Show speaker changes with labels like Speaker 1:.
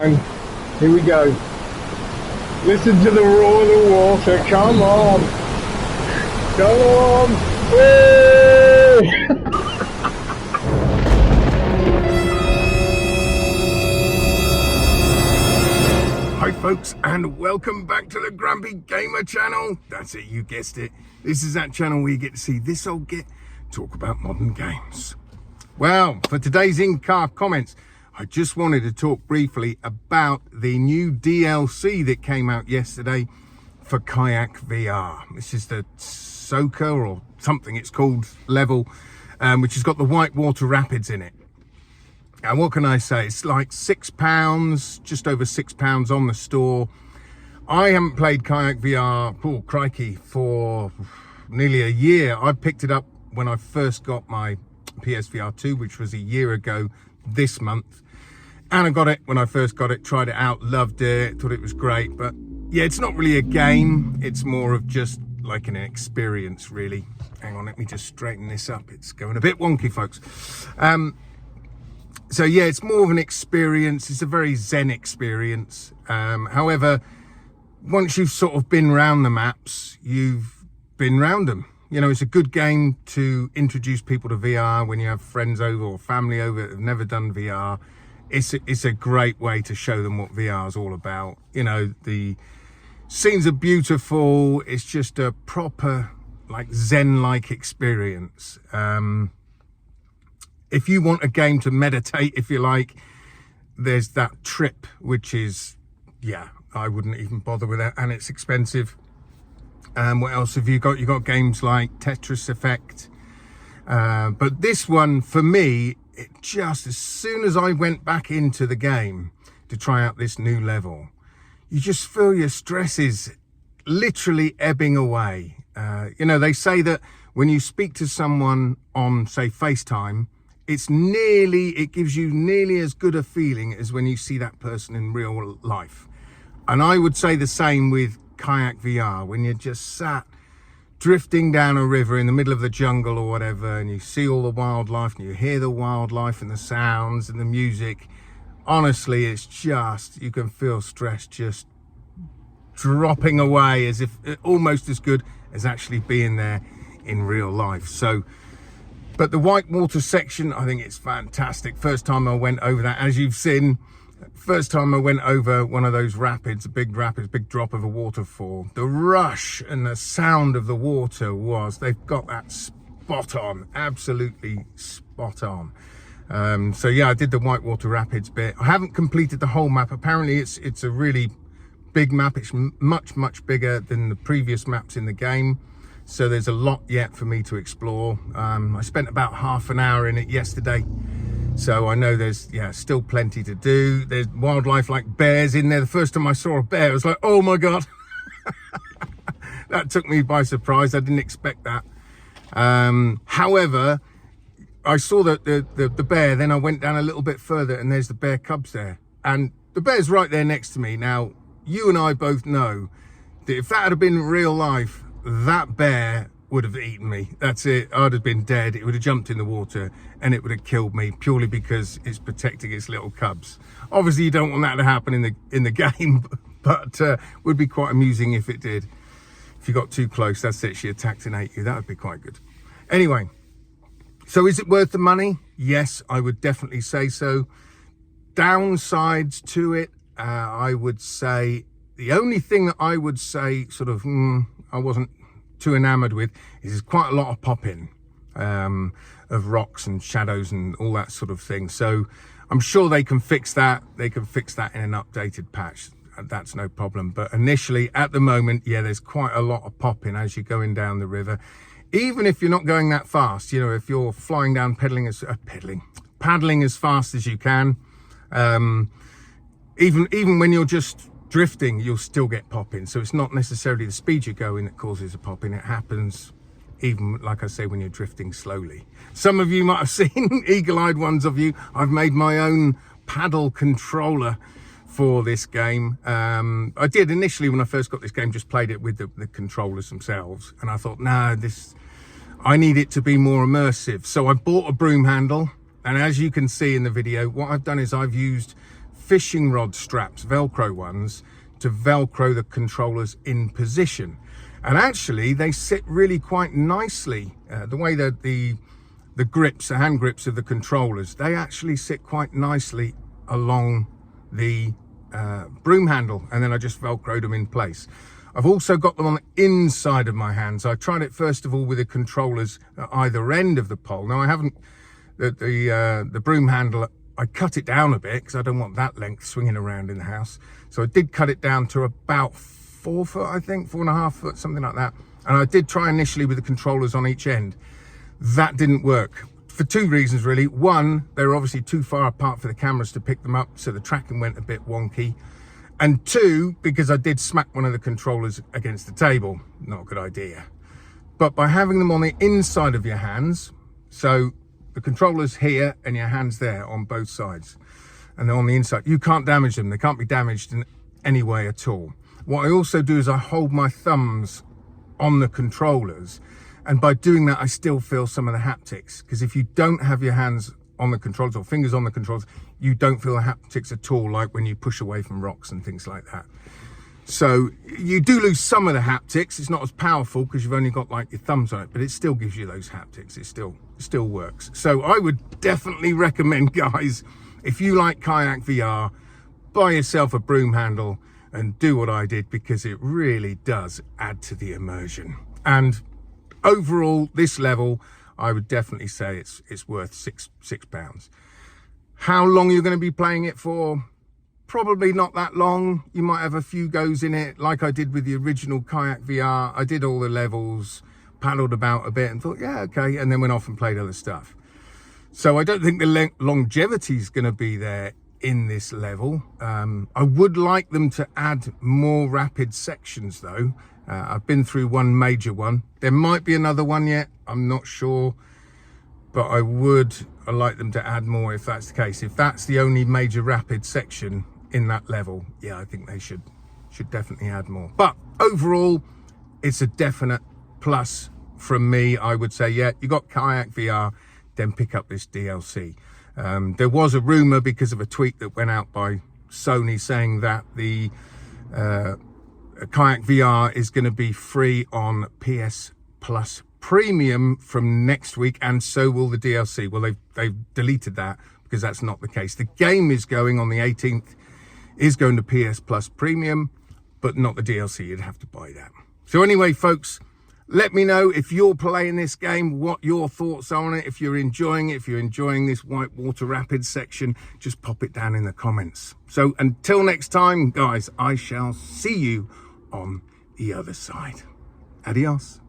Speaker 1: And here we go. Listen to the roar of the water. Come on. Come on. Whee!
Speaker 2: Hi folks, and welcome back to the Grumpy Gamer channel. That's it, you guessed it. This is that channel where you get to see this old git talk about modern games. Well, for today's in-car comments, I just wanted to talk briefly about the new DLC that came out yesterday for Kayak VR. This is the Soka or something it's called level, which has got the whitewater rapids in it. And what can I say? It's like £6, just over £6 on the store. I haven't played Kayak VR, oh crikey, for nearly a year. I picked it up when I first got my PSVR 2, which was a year ago this month. And I got it when I first got it, tried it out, loved it, thought it was great. But yeah, it's not really a game. It's more of just like an experience, really. Hang on, let me just straighten this up. It's going a bit wonky, folks. So yeah, it's more of an experience. It's a very zen experience. However, once you've sort of been round the maps, you've been round them. You know, it's a good game to introduce people to VR when you have friends over or family over that have never done VR. It's a great way to show them what VR is all about. You know, the scenes are beautiful. It's just a proper, like, zen-like experience. If you want a game to meditate, if you like, there's that Trip, which is, yeah, I wouldn't even bother with that, and it's expensive. What else have you got? You got games like Tetris Effect. But this one, for me, it just, as soon as I went back into the game to try out this new level, you just feel your stresses literally ebbing away. You know, they say that when you speak to someone on, say, FaceTime, it gives you nearly as good a feeling as when you see that person in real life. And I would say the same with Kayak VR. When you're just sat drifting down a river in the middle of the jungle or whatever, and you see all the wildlife and you hear the wildlife and the sounds and the music, honestly, it's just, you can feel stress just dropping away, as if almost as good as actually being there in real life. So, but the whitewater section, I think it's fantastic. First time I went over that, as you've seen, first time I went over one of those rapids, a big drop of a waterfall, the rush and the sound of the water they've got that spot on, absolutely spot on. So yeah, I did the whitewater rapids bit. I haven't completed the whole map. Apparently it's a really big map. It's much bigger than the previous maps in the game. So there's a lot yet for me to explore. I spent about half an hour in it yesterday. So I know there's, yeah, still plenty to do. There's wildlife like bears in there. The first time I saw a bear, I was like, oh my God. That took me by surprise. I didn't expect that. However, I saw the bear, then I went down a little bit further and there's the bear cubs there. And the bear's right there next to me. Now, you and I both know that if that had been real life, that bear would have eaten me. That's it. I'd have been dead. It would have jumped in the water and it would have killed me, purely because it's protecting its little cubs. Obviously, you don't want that to happen in the game, but would be quite amusing if it did. If you got too close, that's it. She attacked and ate you. That would be quite good. Anyway, so is it worth the money? Yes, I would definitely say so. Downsides to it, I would say, the only thing that I would say sort of, I wasn't too enamored with, is there's quite a lot of pop-in of rocks and shadows and all that sort of thing. So I'm sure they can fix that. They can fix that in an updated patch. That's no problem. But initially, at the moment, yeah, there's quite a lot of pop-in as you're going down the river. Even if you're not going that fast, you know, if you're flying down, paddling as fast as you can, even when you're just drifting, you'll still get pop-in. So it's not necessarily the speed you're going that causes a pop-in. It happens even, like I say, when you're drifting slowly. Some of you might have seen, eagle-eyed ones of you, I've made my own paddle controller for this game. I did initially, when I first got this game, just played it with the controllers themselves. And I thought, nah, I need it to be more immersive. So I bought a broom handle. And as you can see in the video, what I've done is I've used fishing rod straps, Velcro ones, to Velcro the controllers in position. And actually they sit really quite nicely. The way that the grips, the hand grips of the controllers, they actually sit quite nicely along the broom handle, and then I just Velcroed them in place. I've also got them on the inside of my hands. I tried it first of all with the controllers at either end of the pole. Now I haven't, the broom handle, I cut it down a bit because I don't want that length swinging around in the house. So I did cut it down to about 4 foot, I think, 4.5 foot, something like that. And I did try initially with the controllers on each end. That didn't work for 2 reasons really. One, they were obviously too far apart for the cameras to pick them up, so the tracking went a bit wonky. And 2, because I did smack one of the controllers against the table. Not a good idea. But by having them on the inside of your hands, so the controller's here and your hand's there on both sides, and they're on the inside, you can't damage them. They can't be damaged in any way at all. What I also do is I hold my thumbs on the controllers, and by doing that I still feel some of the haptics, because if you don't have your hands on the controls or fingers on the controls, you don't feel the haptics at all, like when you push away from rocks and things like that. So you do lose some of the haptics. It's not as powerful because you've only got like your thumbs on it, but it still gives you those haptics. It still works. So I would definitely recommend, guys, if you like Kayak VR, buy yourself a broom handle and do what I did, because it really does add to the immersion. And overall, this level, I would definitely say it's worth £6. How long you're going to be playing it for? Probably not that long. You might have a few goes in it, like I did with the original Kayak VR. I did all the levels, paddled about a bit and thought, yeah, okay, and then went off and played other stuff. So I don't think the longevity is going to be there in this level. I would like them to add more rapid sections though. I've been through one major one. There might be another one yet, I'm not sure, but I'd like them to add more if that's the case. If that's the only major rapid section in that level, yeah, I think they should definitely add more. But overall, it's a definite plus from me. I would say, yeah, you got Kayak VR, then pick up this DLC. There was a rumor because of a tweet that went out by Sony saying that the Kayak VR is going to be free on PS Plus Premium from next week, and so will the DLC. Well, they've deleted that because that's not the case. The game is going on the 18th, is going to PS Plus Premium, but not the DLC. You'd have to buy that. So anyway, folks, let me know if you're playing this game, what your thoughts are on it. If you're enjoying it, if you're enjoying this Whitewater Rapids section, just pop it down in the comments. So until next time, guys, I shall see you on the other side. Adios.